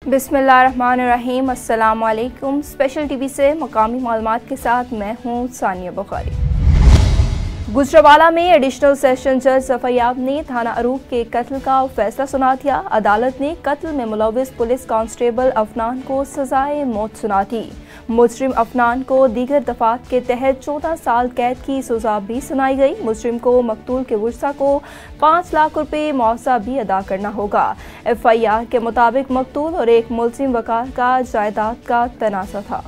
बिस्मिल्लाहिर्रहमानिर्रहीम। अस्सलाम वालेकुम। स्पेशल टीवी से मकामी मालूमात के साथ मैं हूँ सानिया बुखारी। गुजरावाला में एडिशनल सेशन जज ज़फ़रयाब ने थाना अरूब के कत्ल का फैसला सुना दिया। अदालत ने कत्ल में मुलव्विस पुलिस कांस्टेबल अफनान को सजाए मौत सुना दी। मुजरिम अफनान को दीगर दफात के तहत 14 साल कैद की सजा भी सुनाई गई। मुजरिम को मकतूल के वर्सा को 5 लाख रुपए मुआवजा भी अदा करना होगा। FIR के मुताबिक मकतूल और एक मुलजिम वकार का जायदाद का तनाज़ा था।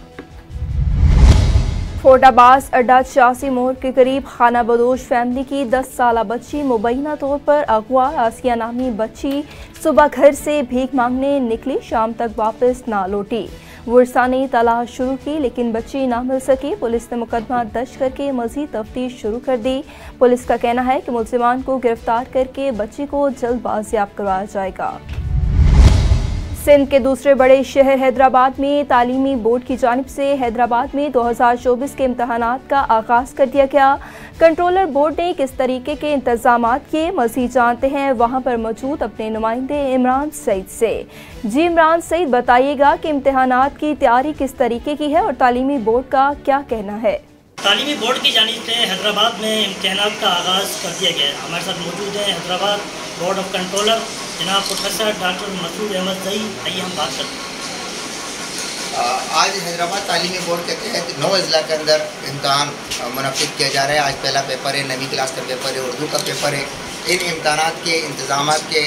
फोर्टाबाज अड्डा 86 मोड़ के करीब खाना बदोश फैमिली की 10 साला बच्ची मुबैना तौर पर अगवा आसिया नामी बच्ची सुबह घर से भीख मांगने निकली, शाम तक वापस ना लौटी। वर्सा ने तलाश शुरू की लेकिन बच्ची ना मिल सकी। पुलिस ने मुकदमा दर्ज करके मजीद तफ्तीश शुरू कर दी। पुलिस का कहना है कि मुलजिमान को गिरफ्तार करके बच्ची को जल्द बाजियाब करवाया जाएगा। सिंध के दूसरे बड़े शहर हैदराबाद में तालीमी बोर्ड की जानिब से हैदराबाद में 2024 के इम्तहानात का आगाज़ कर दिया गया। कंट्रोलर बोर्ड ने किस तरीके के इंतजामात किए, मज़ीद जानते हैं वहां पर मौजूद अपने नुमाइंदे इमरान सईद से। जी इमरान सईद, बताइएगा कि इम्तहानात की तैयारी किस तरीके की है और तालीमी बोर्ड का क्या कहना है। तालीमी बोर्ड की जानिब से हैदराबाद में इम्तहानात का आगाज़ कर दिया गया है। हमारे साथ मौजूद हैं हैदराबाद बोर्ड ऑफ कंट्रोलर जनाब प्रोफेसर डॉक्टर मसूद अहमद सईद। आइए हम बात करते हैं। आज हैदराबाद तालीमी बोर्ड के तहत 9 अजला के अंदर इम्तहान मुनक़िद किया जा रहा है। आज पहला पेपर है, 9वीं क्लास का पेपर है, उर्दू का पेपर है। इन इम्तहानात के इंतज़ामात के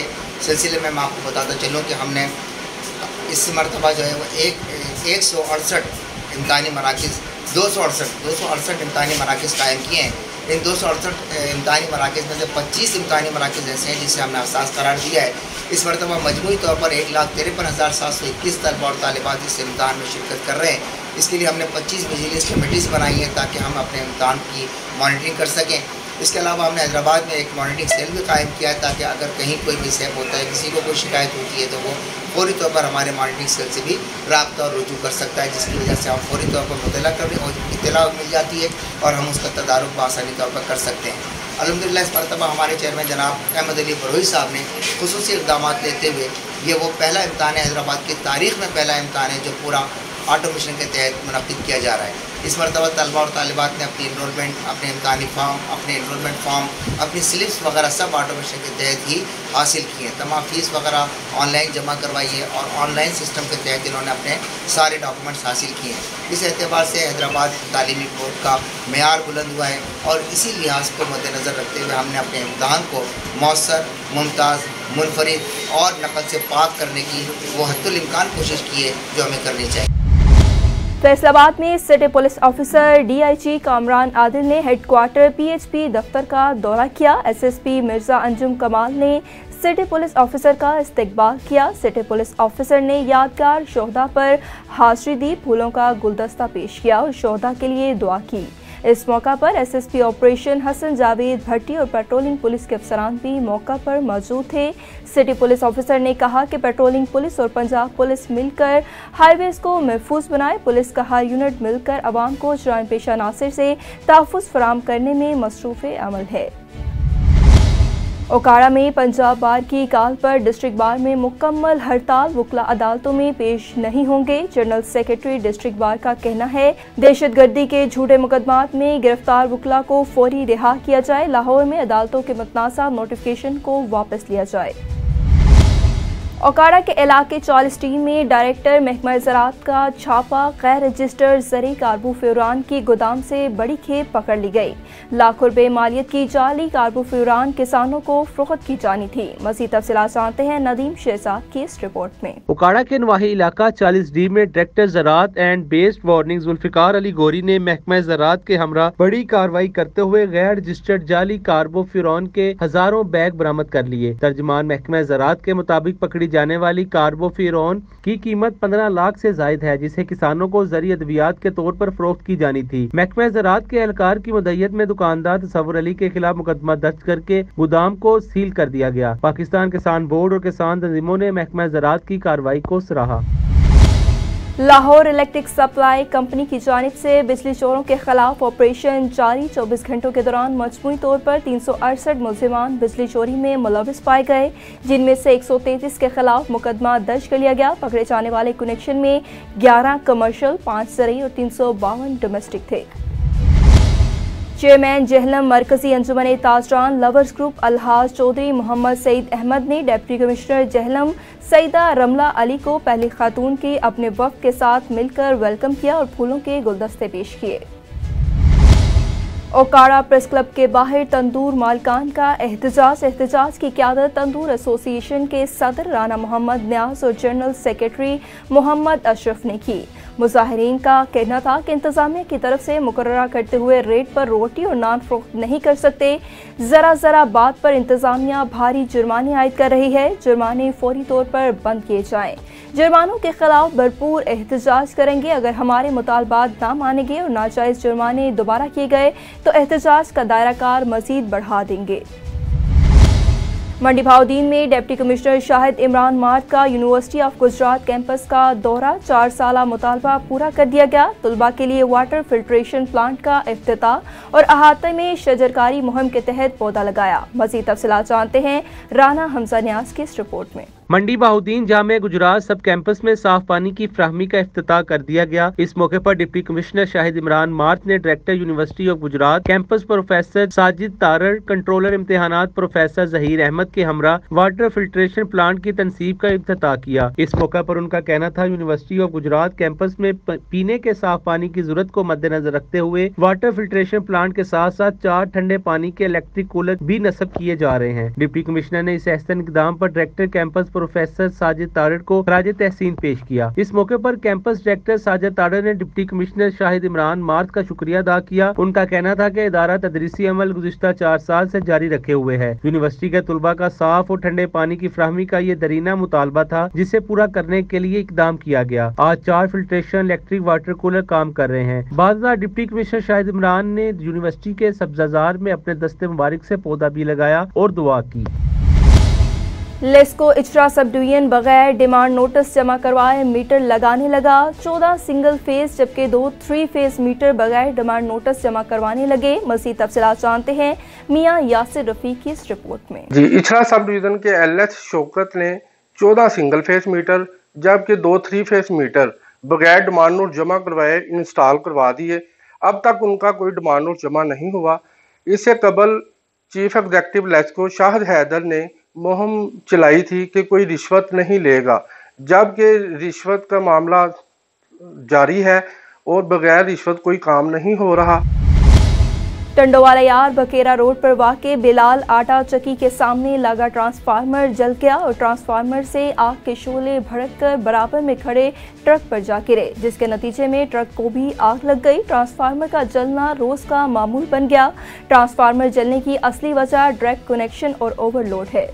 सिलसिले में मैं आपको बताता चलूँ कि हमने इस मरतबा जो है वो 168 इम्तहानी मराकिज़ 268 इम्तहानी मराकिज़ कायम किए हैं। इन 268 इम्तहानी मराकिज़ में से 25 इम्तहानी मराकिज़ ऐसे हैं जिसे हमने असास करार दिया है। इस मरतबा मजमूई तौर पर 1,53,721 तलबा और तालिबात इस इम्तहान में शिरकत कर रहे हैं। इसके लिए हमने 25 विजिलेंस कमेटीज़ बनाई हैं ताकि हम अपने इम्तहान की मॉनिटरिंग कर सकें। इसके अलावा हमने हैदराबाद में एक मॉनिटरिंग सेल भी कायम किया है ताकि अगर कहीं कोई मिसहैप होता है, किसी को कोई शिकायत होती है तो वो फौरी तौर पर हमारे मॉनिटरिंग सेल से भी रब्ता और रुजू कर सकता है, जिसकी वजह से हम फौरी तौर पर मुतला कर और इत्तला मिल जाती है और हम उसका तदारुक बआसानी तौर पर कर सकते हैं। अल्हम्दुलिल्लाह इस मरतबा हमारे चेयरमैन जनाब अहमद अली बरोही साहब ने खुसूसी इक़दाम लेते हुए ये वो पहला इम्तहान है, हैदराबाद की तारीख़ में पहला इम्तहान है जो पूरा ऑटोमेशन के तहत मुनक़िद किया जा रहा है। इस मरतबा तलबा और तालिबात ने अपनी इनरोलमेंट, अपने इम्तहानी फॉर्म, अपने इनरोलमेंट फॉर्म, अपनी स्लिप्स वगैरह सब ऑटोमेशन के तहत ही हासिल किए हैं। तमाम फ़ीस वगैरह ऑनलाइन जमा करवाई है और ऑनलाइन सिस्टम के तहत इन्होंने अपने सारे डॉक्यूमेंट्स हासिल किए हैं। इस एतबार से हैदराबाद तालीमी बोर्ड का मेयार बुलंद हुआ है और इसी लिहाज को मद्देनज़र रखते हुए हमने अपने इम्तहान को मौसर, मुमताज़, मुनफरिद और नकल से पाक करने की वो हद्दुल इम्कान कोशिश की है जो हमें करनी चाहिए। फैसलाबाद में city police officer DIG Kamran Adil ने हेडक्वार्टर PHP दफ्तर का दौरा किया। SSP मिर्जा अंजुम कमाल ने सिटी पुलिस ऑफिसर का इस्तकबाल किया। सिटी पुलिस ऑफिसर ने यादगार शोहदा पर हाजिरी दी, फूलों का गुलदस्ता पेश किया और शोहदा के लिए दुआ की। इस मौका पर SSP ऑपरेशन हसन जावेद भट्टी और पेट्रोलिंग पुलिस के अफसरान भी मौका पर मौजूद थे। सिटी पुलिस ऑफिसर ने कहा कि पेट्रोलिंग पुलिस और पंजाब पुलिस मिलकर हाईवेज को महफूज बनाए। पुलिस का हर यूनिट मिलकर आवाम को जराइम पेशा अनासर से तहफ़्फ़ुज़ फराहम करने में मसरूफ़ अमल है। ओकाड़ा में पंजाब बार की काल पर डिस्ट्रिक्ट बार में मुकम्मल हड़ताल, वकला अदालतों में पेश नहीं होंगे। जनरल सेक्रेटरी डिस्ट्रिक्ट बार का कहना है दहशतगर्दी के झूठे मुकदमात में गिरफ्तार वकला को फौरी रिहा किया जाए। लाहौर में अदालतों के मतनाज़ा नोटिफिकेशन को वापस लिया जाए। ओकाड़ा के इलाके 40 टीम में डायरेक्टर महकमा ज़राअत का छापा, गैर रजिस्टर्ड ज़री कार्बोफ्यूरान की गोदाम से बड़ी खेप पकड़ ली गई। लाखों रुपए मालियत की जाली कार्बोफ्यूरान किसानों को फरोख्त की जानी थी। मज़ीद तफसीलात जानते हैं नदीम शहजाद की इस रिपोर्ट में। ओकाड़ा के नवाही इलाका 40D में डायरेक्टर ज़राअत and pest warning Zulfiqar Ali Ghori ने महकमा ज़राअत के हमरा बड़ी कार्रवाई करते हुए गैर रजिस्टर्ड जाली कार्बोफ्यूरान के हजारों बैग बरामद कर लिए। तर्जुमान महकमा ज़राअत के मुताबिक पकड़ी जाने वाली कार्बोफ्यूरान की कीमत 15 लाख से जायद है, जिसे किसानों को ज़री अद्वियात के तौर पर फरोख्त की जानी थी। महकमा ज़राअत के एहलकार की मदय्यत में दुकानदार तसव्वुर अली के खिलाफ मुकदमा दर्ज करके गोदाम को सील कर दिया गया। पाकिस्तान किसान बोर्ड और किसान तंजीमों ने महकमा ज़राअत की कार्रवाई को सराहा। लाहौर इलेक्ट्रिक सप्लाई कंपनी की जानिब से बिजली चोरों के खिलाफ ऑपरेशन जारी। 24 घंटों के दौरान मजमूई तौर पर 368 मुलजिमान बिजली चोरी में मुलविस पाए गए, जिनमें से 133 के खिलाफ मुकदमा दर्ज कर लिया गया। पकड़े जाने वाले कनेक्शन में 11 कमर्शियल, 5 ज़रई और 352 डोमेस्टिक थे। चेयरमैन जहलम मरकजी अंजुमन ताजरान लवर्स ग्रुप अलहाज चौधरी मोहम्मद सईद अहमद ने डिप्टी कमिश्नर जहलम सईदा रमला अली को पहली खातून की अपने वफ़द के साथ मिलकर वेलकम किया और फूलों के गुलदस्ते पेश किए। ओकाड़ा प्रेस क्लब के बाहर तंदूर मालकान का एहतजाज की क़यादत तंदूर एसोसिएशन के सदर राना मोहम्मद न्याज और जनरल सेक्रेटरी मोहम्मद अशरफ ने की। मुजाहिरीन का कहना था कि इंतजामिया की तरफ से मुकर्ररा करते हुए रेट पर रोटी और नान फरोख्त नहीं कर सकते। ज़रा बात पर इंतजामिया भारी जुर्माने आयद कर रही है। जुर्माने फौरी तौर पर बंद किए जाएं। जुर्मानों के खिलाफ भरपूर एहतजाज करेंगे। अगर हमारे मुतालबात ना मानेंगे और नाजायज़ जुर्माने दोबारा किए गए तो एहतजाज का दायरा कार मज़ीद बढ़ा देंगे। मंडी भाउदीन में deputy commissioner Shahid Imran mart का यूनिवर्सिटी ऑफ गुजरात कैंपस का दौरा। 4 साला मुतालबा पूरा कर दिया गया। तुलबा के लिए वाटर फिल्ट्रेशन प्लांट का इफ्तिताह और अहाते में शजरकारी मुहिम के तहत पौधा लगाया। मज़ीद तफसीलात जानते हैं राना हमजा न्याज की इस रिपोर्ट में। मंडी बहाउद्दीन जामिया गुजरात सब कैंपस में साफ पानी की फ्राहमी का इफ्तिताह कर दिया गया। इस मौके पर डिप्टी कमिश्नर शाहिद इमरान मार्च ने director university of Gujrat campus professor Sajid Tarar, controller इम्तिहानात प्रोफेसर जहीर अहमद के हमरा वाटर फिल्ट्रेशन प्लांट की तनसीब का इफ्तिताह किया। इस मौके पर उनका कहना था यूनिवर्सिटी ऑफ गुजरात कैंपस में पीने के साफ पानी की जरूरत को मद्देनजर रखते हुए वाटर फिल्ट्रेशन प्लांट के साथ साथ 4 ठंडे पानी के इलेक्ट्रिक कूलर भी नस्ब किए जा रहे हैं। डिप्टी कमिश्नर ने इस एहसन इक़दाम पर director campus professor Sajid Tarar को खराज तहसीन पेश किया। इस मौके पर कैंपस डायरेक्टर साजिद तारड़ ने डिप्टी कमिश्नर शाहिद इमरान मार्च का शुक्रिया अदा किया। उनका कहना था कि इदारा तदरीसी अमल गुज़िश्ता 4 साल से जारी रखे हुए है। यूनिवर्सिटी के तुलबा का साफ और ठंडे पानी की फ्राहमी का ये दरीना मुतालबा था, जिसे पूरा करने के लिए इकदाम किया गया। आज 4 फिल्ट्रेशन इलेक्ट्रिक वाटर कूलर काम कर रहे हैं। बाद डिप्टी कमिश्नर शाहिद इमरान ने यूनिवर्सिटी के सब्जाजार में अपने दस्ते मुबारक से पौधा भी लगाया और दुआ की। लेस्को इचरा सब डिवीजन बगैर डिमांड नोटिस जमा करवाए मीटर लगाने लगा। 14 सिंगल फेज जबकि 2 3 फेज मीटर बगैर डिमांड नोटिस जमा करवाने लगे। मज़ीद तफसीलात जानते हैं मियां यासिर रफीक की इस रिपोर्ट में। जी, इचरा सब डिवीजन के एलएच शौकत ने 14 सिंगल फेज मीटर जबकि 2 3 फेज मीटर बगैर डिमांड नोट जमा करवाए इंस्टॉल करवा दिए। अब तक उनका कोई डिमांड नोट जमा नहीं हुआ। इससे कबल चीफ एग्जीक्यूटिव लेस्को शाहिद हैदर ने मुहिम चलाई थी कि कोई रिश्वत नहीं लेगा, जबकि रिश्वत का मामला जारी है और बगैर रिश्वत कोई काम नहीं हो रहा। टंडोवाला यार बकेरा रोड पर वाक़े बिलाल आटा चक्की के सामने लगा ट्रांसफार्मर जल गया और ट्रांसफार्मर से आग के शोले भड़ककर बराबर में खड़े ट्रक पर जा गिरे, जिसके नतीजे में ट्रक को भी आग लग गई। ट्रांसफार्मर का जलना रोज का मामूल बन गया। ट्रांसफार्मर जलने की असली वजह डायरेक्ट कनेक्शन और ओवरलोड है।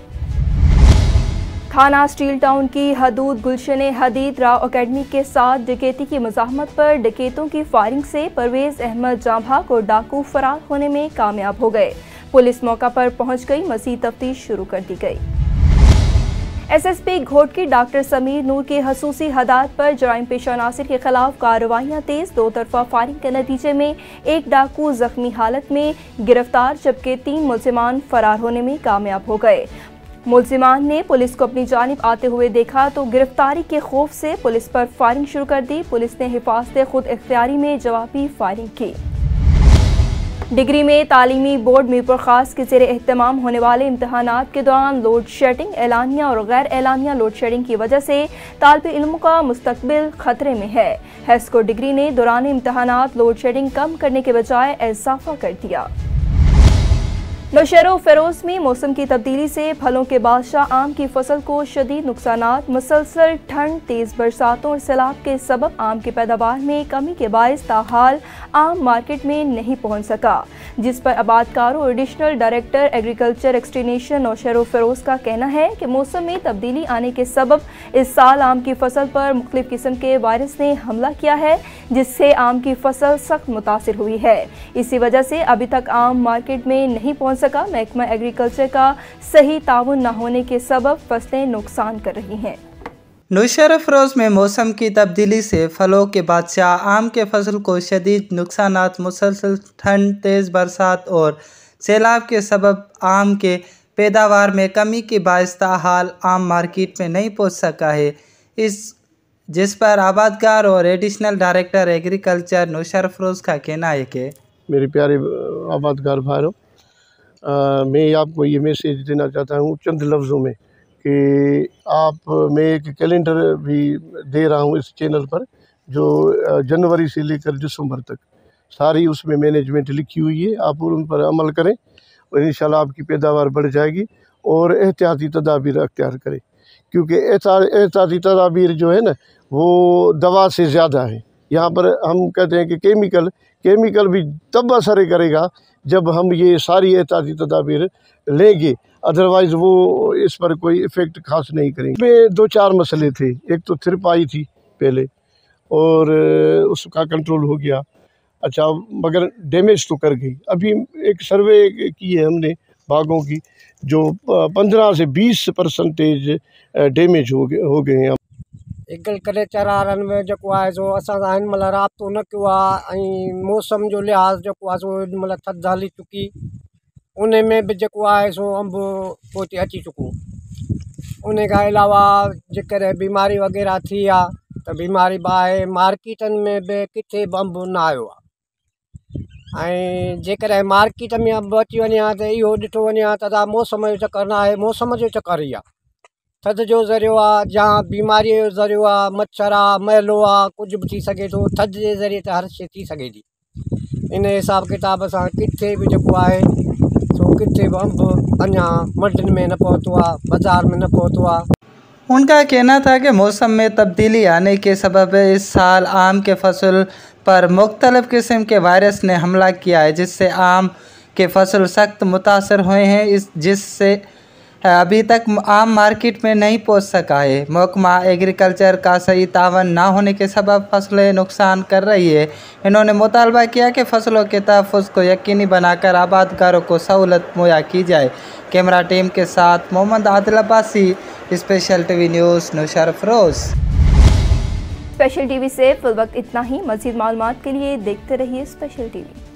थाना स्टील टाउन की हदूद गुलशन हदीद राव अकेडमी के साथ डकैती की मज़ाहमत पर डकैतों की फायरिंग से परवेज अहमद जांभाग और डाकू फरार होने में कामयाब हो गए। पुलिस मौका पर पहुंच गई। मज़ीद तफ्तीश शुरू कर दी गई। एसएसपी घोटकी डॉक्टर समीर नूर की हसूसी हदायत पर जराइम पेशा नासिर के खिलाफ कार्रवाइयाँ तेज। 2 तरफा फायरिंग के नतीजे में 1 डाकू जख्मी हालत में गिरफ्तार जबकि 3 मुलजिमान फरार होने में कामयाब हो गए। मुलजिमान ने पुलिस को अपनी जानिब आते हुए देखा तो गिरफ्तारी के खौफ से पुलिस पर फायरिंग शुरू कर दी। पुलिस ने हिफाजत खुद इख्तियारी में जवाबी फायरिंग की। डिग्री में तालीमी बोर्ड मीरपुर खास के ज़ेरे एहतमाम होने वाले इम्तहानात के दौरान लोड शेडिंग, एलानिया और गैर एलानिया लोड शेडिंग की वजह से तालिब इल्मों का मुस्तकबिल खतरे में है। हेस्को डिग्री ने दौरान इम्तहानात लोड शेडिंग कम करने के बजाय इजाफा कर दिया। नौशहर फेरोज में मौसम की तब्दीली से फलों के बादशाह आम की फसल को शदीद नुकसानात। मुसलसल ठंड, तेज बरसातों और सैलाब के सबब आम की पैदावार में कमी के बायस ताहाल आम मार्केट में नहीं पहुंच सका, जिस पर आबादकारों और additional director agriculture extension Nowshahr Feroz का कहना है कि मौसम में तब्दीली आने के सबब इस साल आम की फसल पर मुख्तलिफ किस्म के वायरस ने हमला किया है, जिससे आम की फसल सख्त मुतासिर हुई है। इसी वजह से अभी तक आम मार्केट में नहीं पहुंच सका। महकमा एग्रीकल्चर का सही ताउन न होने के सबब फसलें नुकसान कर रही हैं। नुशर अफरोज में मौसम की तब्दीली से फलों के बादशाह आम के फसल को शदीद नुकसानात, मुसलसल ठंड, तेज़ बरसात और सैलाब के सबब आम के पैदावार में कमी के बायस हाल आम मार्केट में नहीं पहुंच सका है। जिस पर आबादगार और एडिशनल डायरेक्टर एग्रीकल्चर नुशर अफरोज का कहना है कि मेरे प्यारे आबादगार भाइयों, मैं आपको ये मैसेज देना चाहता हूँ चंद लफ्ज़ों में कि मैं एक कैलेंडर भी दे रहा हूँ इस चैनल पर, जो जनवरी से लेकर दिसंबर तक सारी उसमें मैनेजमेंट लिखी हुई है। आप उन पर अमल करें और इंशाल्लाह आपकी पैदावार बढ़ जाएगी। और एहतियाती तदाबीर अख्तियार करें, क्योंकि एहतियाती तदाबीर जो है ना वो दवा से ज़्यादा है। यहाँ पर हम कहते हैं कि केमिकल भी तब असर करेगा जब हम ये सारी एहतियाती तदाबीर लेंगे, अदरवाइज़ वो इस पर कोई इफ़ेक्ट खास नहीं करेंगे। इसमें 2-4 मसले थे। एक तो थ्रिप आई थी पहले और उसका कंट्रोल हो गया, अच्छा, मगर डैमेज तो कर गई। अभी एक सर्वे की है हमने बागों की, जो 15 से 20% डैमेज हो गए हैं। एग्रीकल्चर वारनि में जेको आहे सो असां सां हिन महिल राब्तो न कयो आहे ऐं मौसम जो लिहाज़ जेको आहे सो हिन महिल थधि हली चुकी, उन में बि जेको आहे सो अंब पोइ अची चुको। उन खां अलावा जेकर बीमारी वग़ैरह थी आहे त बीमारी बि आहे, मार्केटनि में बि किथे बि अंब न आयो आहे। ऐं जेकर मार्केट में अंब अची वञे हा त इहो ॾिठो वञे हा त मौसम जो चकर न आहे, मौसम जो चकर ई आहे। थधि जो ज़रियो आहे, जहाँ बीमारीअ जो ज़रियो आहे, मच्छर आहे, मैलो आहे, कुझु बि थी सघे थो। थधि जे ज़रिए त हर शइ थी सघे थी। इन हिसाब किताब सां किथे बि जेको आहे सो किथे बि अंब अञा मंडियुनि में न पहुतो आहे, बाज़ार में न पहुतो आहे। उनका कहना था कि मौसम में तब्दीली आने के सबब इस साल आम के फसल पर मुख्तलिफ़ किस्म के वायरस ने हमला किया है, जिससे आम के फसल सख्त मुतासर हुए हैं, जिससे अभी तक आम मार्केट में नहीं पहुंच सका है। महकमा एग्रीकल्चर का सही तावन ना होने के सबब फसलें नुकसान कर रही है। इन्होंने मुतालबा किया कि फसलों के तहफ़्फ़ुज़ को यकीनी बनाकर आबादगारों को सहूलत मुहैया की जाए। कैमरा टीम के साथ Mohammad Adil Abbasi, special TV news, नुशर अफरोज। स्पेशल टीवी से फिल वक्त इतना ही। मज़ीद मालूमात के लिए देखते रहिए स्पेशल टीवी।